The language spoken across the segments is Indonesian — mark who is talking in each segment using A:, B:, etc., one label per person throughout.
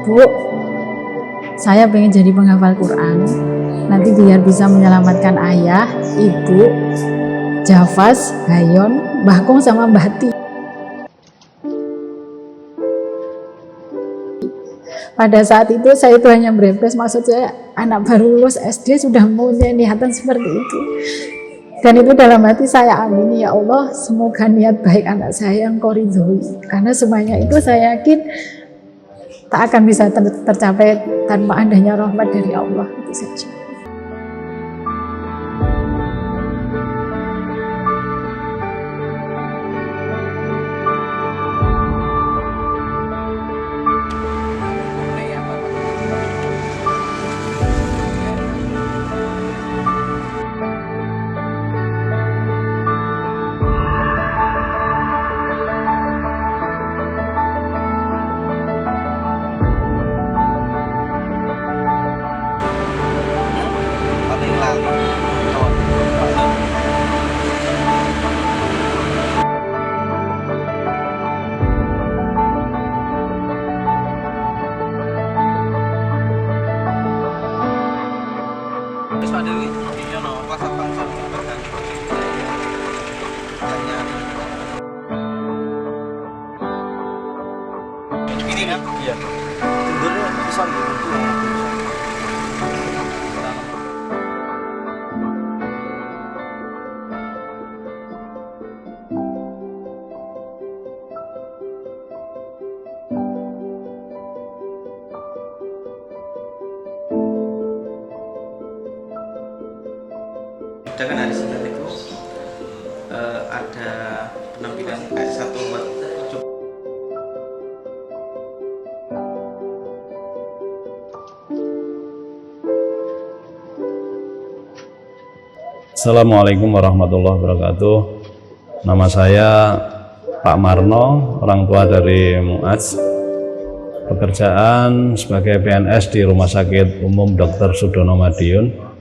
A: Bu, saya pengen jadi penghafal Quran, nanti biar bisa menyelamatkan ayah, ibu, Jafas, Hayon, Mbah Kong sama Mbah Ti. Pada saat itu saya itu hanya berepes, maksud saya anak baru lulus SD sudah punya niatan seperti itu. Dan itu dalam hati saya amini, ya Allah, semoga niat baik anak saya yang Engkau ridhoi. Karena semuanya itu saya yakin tak akan bisa tercapai tanpa adanya rahmat dari Allah, itu saja.
B: Ini kan? Iya. Tidurnya bisa gitu.
C: Kan hari Senin itu ada penampilan kayak satu umat.
D: Assalamualaikum warahmatullahi wabarakatuh. Nama saya Pak Marno, orang tua dari Muaz. Pekerjaan sebagai PNS di Rumah Sakit Umum Dr. Sudono Madiun.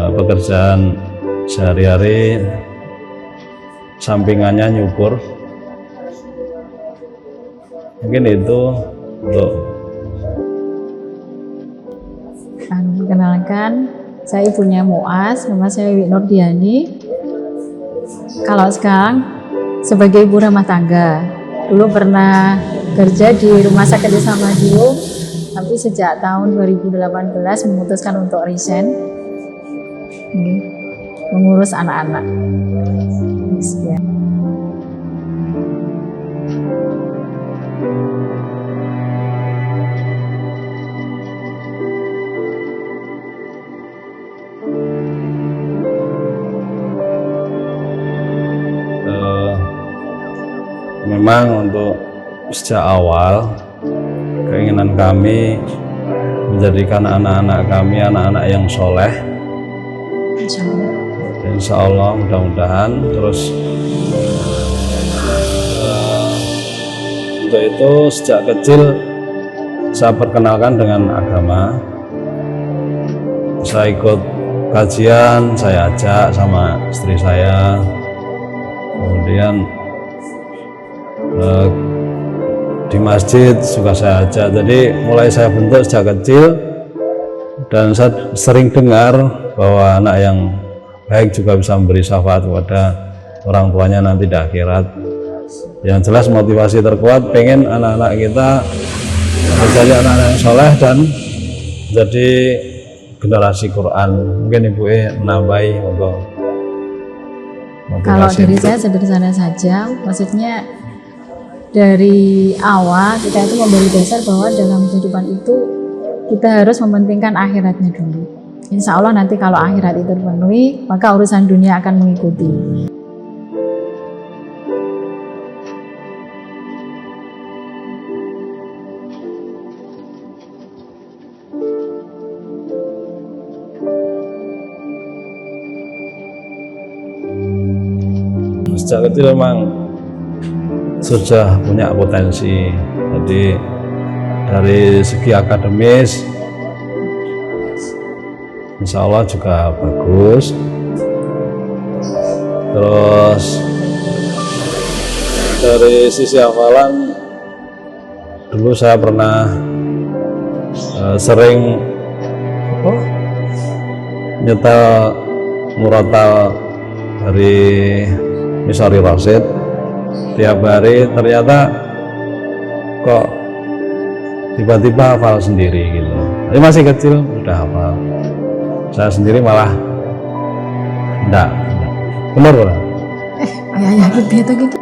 D: Pekerjaan sehari-hari sampingannya nyukur. Mungkin itu untuk
A: Perkenalkan, saya ibunya Muaz, nama saya Wiwi Nurdiani. Kalau sekarang sebagai ibu rumah tangga, dulu pernah kerja di Rumah Sakit Islam Madiun, tapi sejak tahun 2018 memutuskan untuk resign, mengurus anak-anak. Sekian.
D: Memang untuk sejak awal keinginan kami menjadikan anak-anak kami anak-anak yang soleh. Insya Allah mudah-mudahan. Terus untuk itu sejak kecil saya perkenalkan dengan agama. Saya ikut kajian, saya ajak sama istri saya. Kemudian di masjid juga saya ajak. Jadi mulai saya bentuk sejak kecil, dan saya sering dengar bahwa anak yang baik juga bisa memberi syafaat kepada orang tuanya nanti di akhirat. Yang jelas motivasi terkuat pengen anak-anak kita menjadi anak-anak yang soleh dan jadi generasi Quran. Mungkin Ibu menambahi untuk motivasi.
A: Kalau dari saya sederhana saja, maksudnya dari awal kita itu memberi dasar bahwa dalam kehidupan itu kita harus mementingkan akhiratnya dulu. Insya Allah nanti kalau akhirat itu terpenuhi, maka urusan dunia akan mengikuti.
D: Sejak kecil memang sudah punya potensi. Jadi dari segi akademis insya Allah juga bagus. Terus dari sisi hafalan dulu saya pernah sering nyetel murotal dari Misori Rosid tiap hari, ternyata kok tiba-tiba hafal sendiri gitu. Ini masih kecil udah hafal, saya sendiri malah enggak. Benar benar.
A: Ya gitu gitu.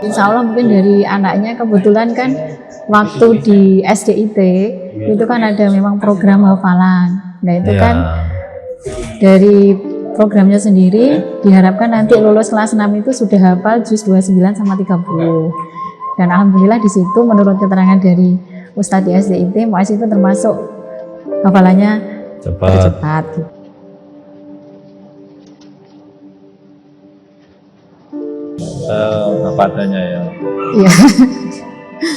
A: Insya Allah mungkin dari anaknya, kebetulan kan waktu di SDIT itu kan ada memang program hafalan. Nah itu kan dari programnya sendiri diharapkan nanti lulus kelas 6 itu sudah hafal juz 29 sama 30. Dan alhamdulillah di situ menurut keterangan dari Ustadz di SDIT, Muaz itu termasuk hafalannya cepat.
D: Apa adanya ya.
A: Iya.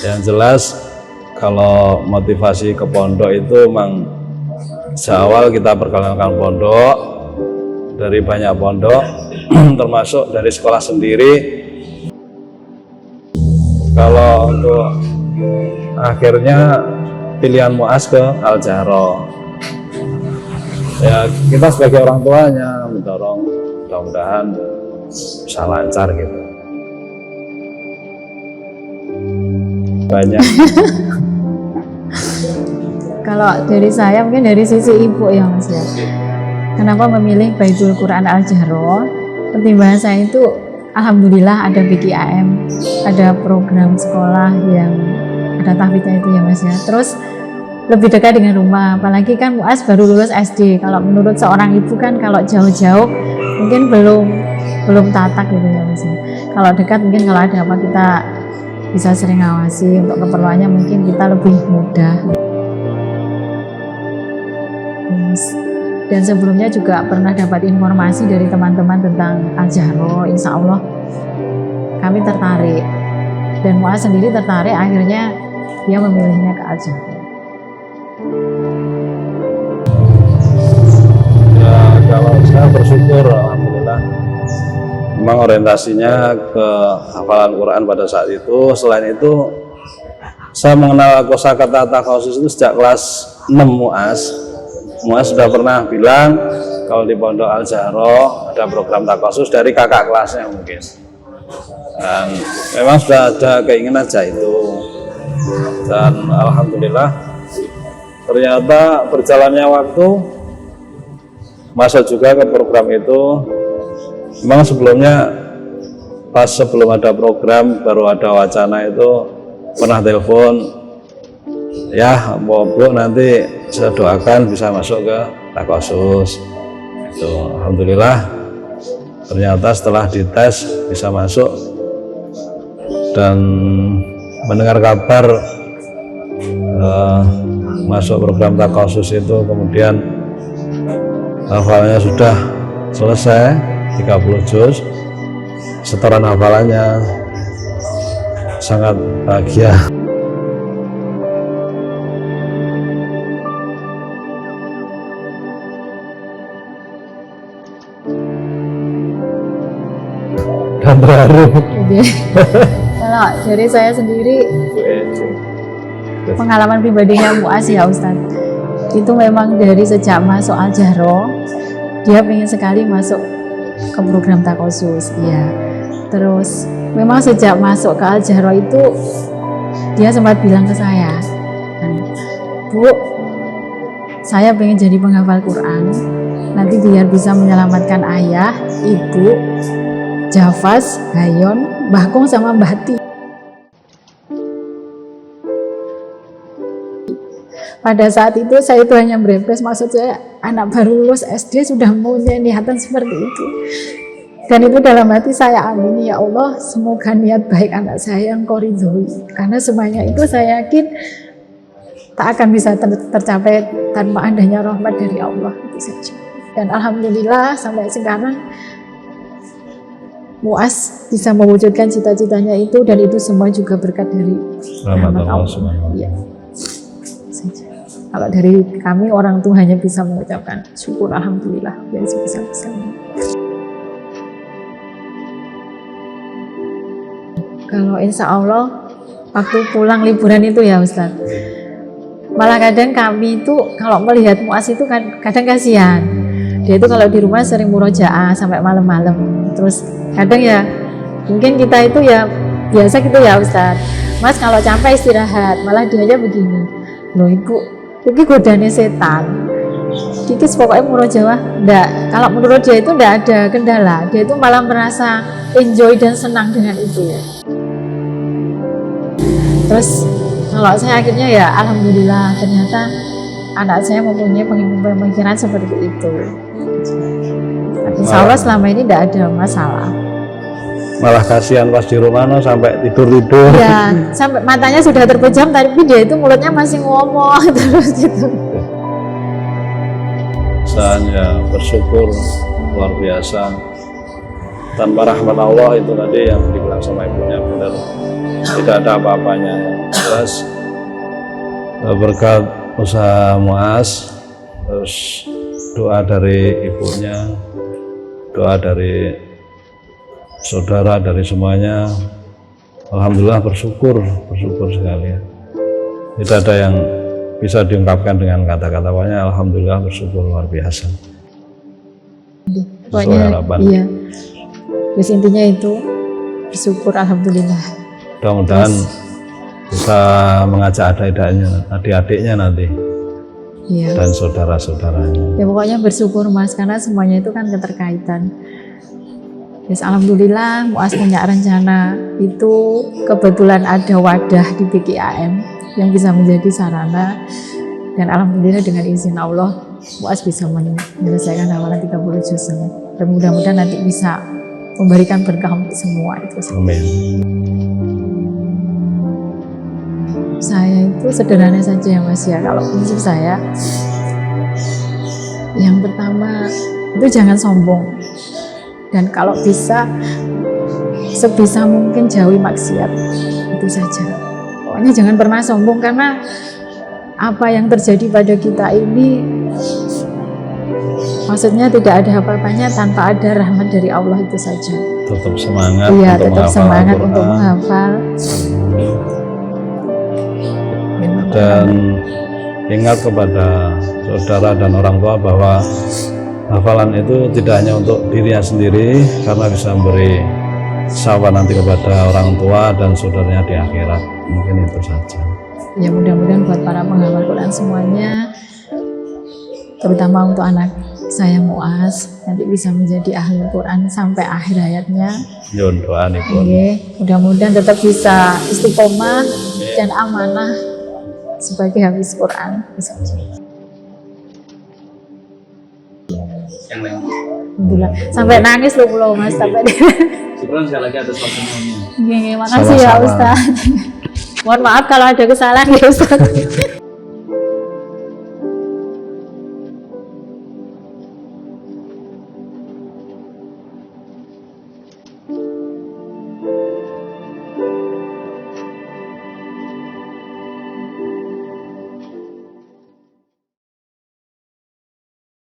D: Yang jelas kalau motivasi ke pondok itu memang seawal kita perkenalkan pondok, dari banyak pondok termasuk dari sekolah sendiri. Kalau untuk akhirnya pilihan Muaz ke Al-Jahro, ya kita sebagai orang tuanya mendorong mudah-mudahan bisa lancar gitu. Banyak.
A: Kalau dari saya mungkin dari sisi ibu ya Mas ya. Kenapa memilih Baitul Quran Al-Jahro? Pertimbangan saya itu alhamdulillah ada BKIM, ada program sekolah yang ada tahfidnya itu ya Mas ya. Terus lebih dekat dengan rumah, apalagi kan Muaz baru lulus SD. Kalau menurut seorang ibu kan kalau jauh-jauh mungkin belum tatak gitu ya Mas ya. Kalau dekat mungkin kalau ada apa kita bisa sering ngawasi, untuk keperluannya mungkin kita lebih mudah. Dan sebelumnya juga pernah dapat informasi dari teman-teman tentang Al-Jahro, insya Allah kami tertarik. Dan Muaz sendiri tertarik, akhirnya dia memilihnya ke Al-Jahro.
D: Ya kalau saya bersyukur alhamdulillah. Memang orientasinya ke hafalan Quran pada saat itu. Selain itu saya mengenal kosakata takhasus itu sejak kelas 6 Muaz. Muaz sudah pernah bilang kalau di Pondok Al-Jahro ada program takhasus dari kakak kelasnya mungkin. Dan memang sudah ada keinginan aja itu. Dan alhamdulillah ternyata berjalannya waktu masuk juga ke program itu. Memang sebelumnya pas sebelum ada program baru ada wacana itu pernah telepon, ya Bu nanti saya doakan bisa masuk ke takhasus. Itu alhamdulillah ternyata setelah dites bisa masuk, dan mendengar kabar masuk program takhasus itu kemudian hafalnya sudah selesai 30 juz, setoran hafalannya, sangat bahagia. Dan terharu.
A: Kalau dari saya sendiri, pengalaman pribadinya Muaz ya Ustadz, itu memang dari sejak masuk Al-Jahro dia pengen sekali masuk ke program takhasus, ya. Terus memang sejak masuk ke Al-Jahro itu dia sempat bilang ke saya, Bu, saya pengen jadi penghafal Quran, nanti biar bisa menyelamatkan ayah, ibu, Jafas, Hayon, Mbah Kong sama Mbah Ti. Pada saat itu saya itu hanya berempes, maksud saya anak baru lulus SD sudah punya niatan seperti itu. Dan itu dalam hati saya amini, ya Allah semoga niat baik anak saya yang Engkau ridhoi. Karena semuanya itu saya yakin tak akan bisa tercapai tanpa adanya rahmat dari Allah, itu saja. Dan alhamdulillah sampai sekarang Muaz bisa mewujudkan cita-citanya itu, dan itu semua juga berkat dari rahmat Allah. Ya. Saja. Kalau dari kami orang tua hanya bisa mengucapkan syukur alhamdulillah yang sebesar-besarnya. Kalau insya Allah waktu pulang liburan itu ya Ustaz, malah kadang kami itu kalau melihat Muas itu kan kadang kasihan. Dia itu kalau di rumah sering murojaah sampai malam-malam. Terus kadang ya mungkin kita itu ya biasa gitu ya Ustaz, Mas kalau capek istirahat, malah dia aja begini, loh ibu, ini godanya setan. Kikis pokoknya murojaah, enggak. Kalau menurut dia itu enggak ada kendala, dia itu malah merasa enjoy dan senang dengan itu. Terus kalau saya akhirnya ya alhamdulillah ternyata anak saya mempunyai pemikiran seperti itu. Insya Allah selama ini tidak ada masalah.
D: Malah kasihan pas di rumah sampai tidur-tidur.
A: Ya, sampai matanya sudah terpejam, tapi dia itu mulutnya masih ngomong terus gitu.
D: Saya bersyukur luar biasa. Tanpa rahmat Allah itu tadi yang dibilang sama ibunya benar, tidak ada apa-apanya. Terus berkat usaha Muas, terus doa dari ibunya, doa dari saudara, dari semuanya, alhamdulillah bersyukur sekali. Tidak ada yang bisa diungkapkan dengan kata-kata, pokoknya alhamdulillah bersyukur luar biasa.
A: Pokoknya iya. Terus intinya itu bersyukur alhamdulillah.
D: Mudah-mudahan bisa mengajak adik-adiknya nanti.
A: Iya.
D: Dan saudara-saudaranya.
A: Ya pokoknya bersyukur Mas, karena semuanya itu kan keterkaitan. Yes, alhamdulillah Muas punya rencana itu, kebetulan ada wadah di BKAM yang bisa menjadi sarana, dan alhamdulillah dengan izin Allah Muas bisa menyelesaikan hafalan 30 juz ini, dan mudah-mudahan nanti bisa memberikan berkah untuk semua itu.
D: Amin.
A: Saya itu sederhana saja ya Mas ya, kalau prinsip saya yang pertama itu jangan sombong, dan kalau bisa sebisa mungkin jauhi maksiat, itu saja. Pokoknya jangan pernah sombong, karena apa yang terjadi pada kita ini maksudnya tidak ada apa-apanya tanpa ada rahmat dari Allah, itu saja.
D: Tetap semangat.
A: Iya, tetap semangat untuk menghafal.
D: Dan ingat kepada saudara dan orang tua bahwa hafalan itu tidak hanya untuk dirinya sendiri, karena bisa memberi syafaat nanti kepada orang tua dan saudaranya di akhirat. Mungkin itu saja.
A: Ya mudah-mudahan buat para penghafal Quran semuanya, terutama untuk anak saya Muas, nanti bisa menjadi ahli Quran sampai akhir hayatnya.
D: Yun doa nih pun.
A: Mudah-mudahan tetap bisa istiqomah dan amanah sebagai hafiz Quran.
C: Yang lain.
A: Alhamdulillah. Sampai nangis loh Mas, sampai
B: Syukuran sekali lagi atas waktunya.
A: Makasih ya Ustaz. Mohon maaf kalau ada kesalahan ya Ustaz.